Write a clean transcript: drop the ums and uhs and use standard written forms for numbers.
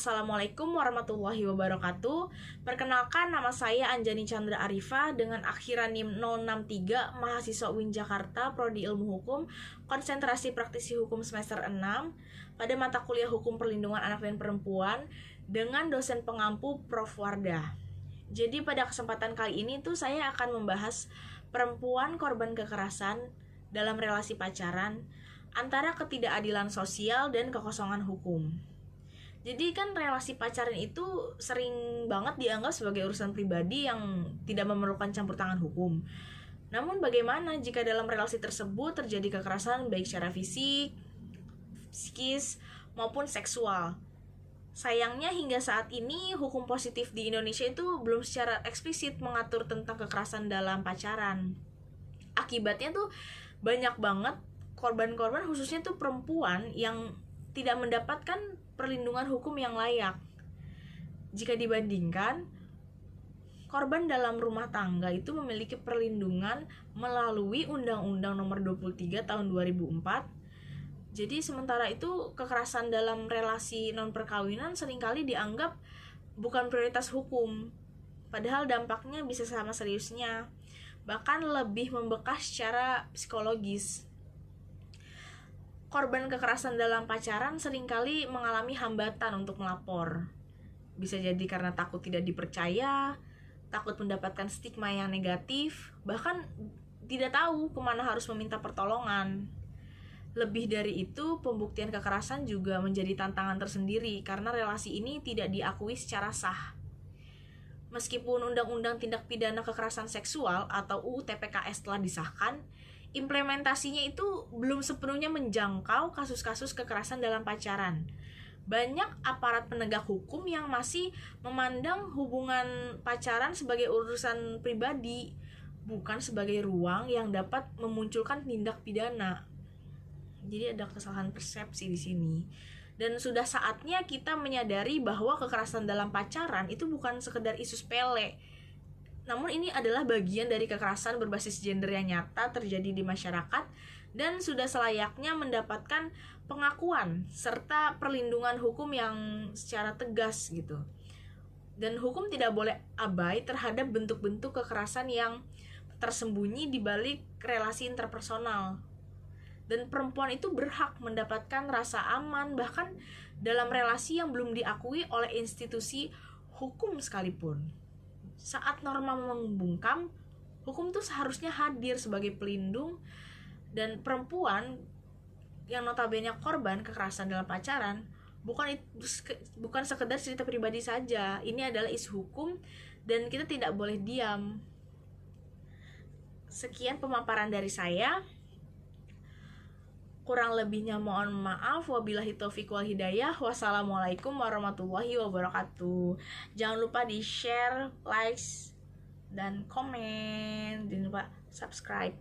Assalamualaikum warahmatullahi wabarakatuh. Perkenalkan, nama saya Anjani Chandra Arifah dengan akhiran NIM 063, mahasiswa UIN Jakarta, Prodi Ilmu Hukum, konsentrasi praktisi hukum semester 6 pada mata kuliah Hukum Perlindungan Anak dan Perempuan dengan dosen pengampu Prof. Wardah. Jadi pada kesempatan kali ini tuh saya akan membahas perempuan korban kekerasan dalam relasi pacaran antara ketidakadilan sosial dan kekosongan hukum. Jadi kan relasi pacaran itu sering banget dianggap sebagai urusan pribadi yang tidak memerlukan campur tangan hukum. Namun bagaimana jika dalam relasi tersebut terjadi kekerasan baik secara fisik, psikis, maupun seksual? Sayangnya hingga saat ini hukum positif di Indonesia itu belum secara eksplisit mengatur tentang kekerasan dalam pacaran. Akibatnya tuh banyak banget korban-korban, khususnya tuh perempuan, yang tidak mendapatkan perlindungan hukum yang layak. Jika dibandingkan, korban dalam rumah tangga itu memiliki perlindungan melalui Undang-Undang Nomor 23 Tahun 2004. Jadi sementara itu kekerasan dalam relasi non-perkawinan seringkali dianggap bukan prioritas hukum, padahal dampaknya bisa sama seriusnya, bahkan lebih membekas secara psikologis. Korban kekerasan dalam pacaran seringkali mengalami hambatan untuk melapor. Bisa jadi karena takut tidak dipercaya, takut mendapatkan stigma yang negatif, bahkan tidak tahu kemana harus meminta pertolongan. Lebih dari itu, pembuktian kekerasan juga menjadi tantangan tersendiri karena relasi ini tidak diakui secara sah. Meskipun Undang-Undang Tindak Pidana Kekerasan Seksual atau UU TPKS telah disahkan, implementasinya itu belum sepenuhnya menjangkau kasus-kasus kekerasan dalam pacaran. Banyak aparat penegak hukum yang masih memandang hubungan pacaran sebagai urusan pribadi, bukan sebagai ruang yang dapat memunculkan tindak pidana. Jadi ada kesalahan persepsi di sini. Dan sudah saatnya kita menyadari bahwa kekerasan dalam pacaran itu bukan sekedar isu sepele. Namun ini adalah bagian dari kekerasan berbasis gender yang nyata terjadi di masyarakat dan sudah selayaknya mendapatkan pengakuan serta perlindungan hukum yang secara tegas gitu. Dan hukum tidak boleh abai terhadap bentuk-bentuk kekerasan yang tersembunyi di balik relasi interpersonal. Dan perempuan itu berhak mendapatkan rasa aman bahkan dalam relasi yang belum diakui oleh institusi hukum sekalipun. Saat norma membungkam, hukum itu seharusnya hadir sebagai pelindung, dan perempuan yang notabene korban kekerasan dalam pacaran bukan sekedar cerita pribadi saja. Ini adalah isu hukum dan kita tidak boleh diam. Sekian pemaparan dari saya. Kurang lebihnya mohon maaf. Wabillahi taufiq wal hidayah. Wassalamualaikum warahmatullahi wabarakatuh. Jangan lupa di share, like, dan komen. Jangan lupa subscribe.